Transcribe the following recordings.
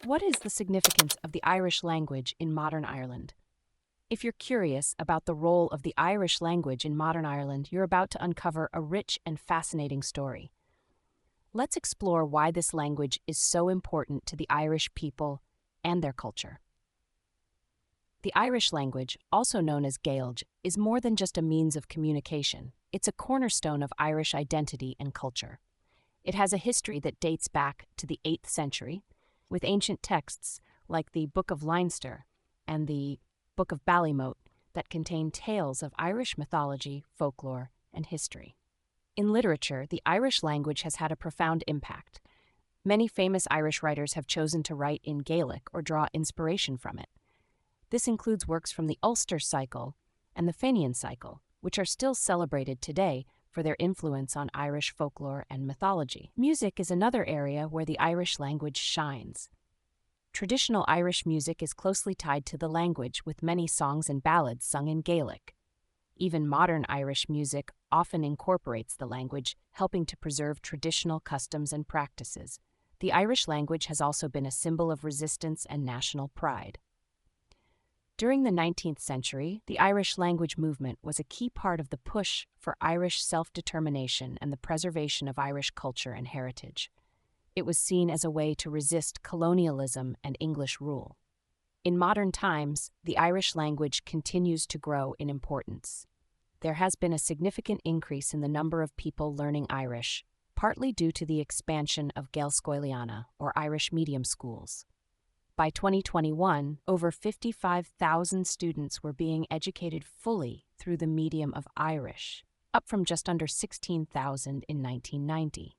What is the significance of the Irish language in modern Ireland? If you're curious about the role of the Irish language in modern Ireland, you're about to uncover a rich and fascinating story. Let's explore why this language is so important to the Irish people and their culture. The Irish language, also known as Gaeilge, is more than just a means of communication. It's a cornerstone of Irish identity and culture. It has a history that dates back to the 8th century, with ancient texts like the Book of Leinster and the Book of Ballymote that contain tales of Irish mythology, folklore, and history. In literature, the Irish language has had a profound impact. Many famous Irish writers have chosen to write in Gaelic or draw inspiration from it. This includes works from the Ulster cycle and the Fenian cycle, which are still celebrated today for their influence on Irish folklore and mythology. Music is another area where the Irish language shines. Traditional Irish music is closely tied to the language, with many songs and ballads sung in Gaelic. Even modern Irish music often incorporates the language, helping to preserve traditional customs and practices. The Irish language has also been a symbol of resistance and national pride. During the 19th century, the Irish language movement was a key part of the push for Irish self-determination and the preservation of Irish culture and heritage. It was seen as a way to resist colonialism and English rule. In modern times, the Irish language continues to grow in importance. There has been a significant increase in the number of people learning Irish, partly due to the expansion of Gaelscoileanna, or Irish medium schools. By 2021, over 55,000 students were being educated fully through the medium of Irish, up from just under 16,000 in 1990.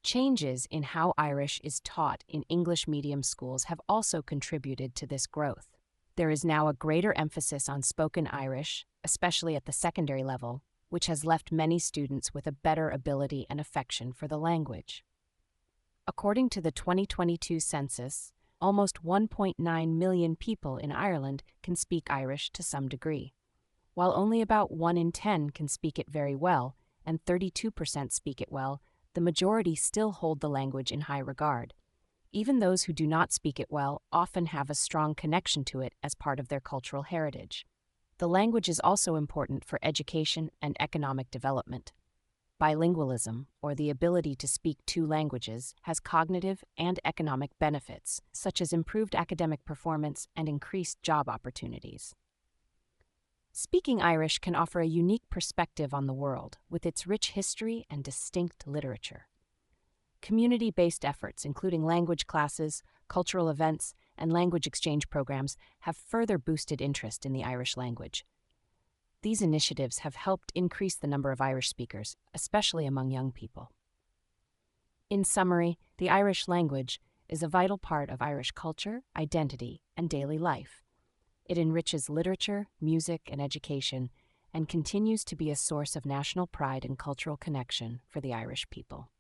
Changes in how Irish is taught in English medium schools have also contributed to this growth. There is now a greater emphasis on spoken Irish, especially at the secondary level, which has left many students with a better ability and affection for the language. According to the 2022 census, almost 1.9 million people in Ireland can speak Irish to some degree. While only about 1 in 10 can speak it very well, and 32% speak it well, the majority still hold the language in high regard. Even those who do not speak it well often have a strong connection to it as part of their cultural heritage. The language is also important for education and economic development. Bilingualism, or the ability to speak 2 languages, has cognitive and economic benefits, such as improved academic performance and increased job opportunities. Speaking Irish can offer a unique perspective on the world, with its rich history and distinct literature. Community-based efforts, including language classes, cultural events, and language exchange programs, have further boosted interest in the Irish language. These initiatives have helped increase the number of Irish speakers, especially among young people. In summary, the Irish language is a vital part of Irish culture, identity, and daily life. It enriches literature, music, and education, and continues to be a source of national pride and cultural connection for the Irish people.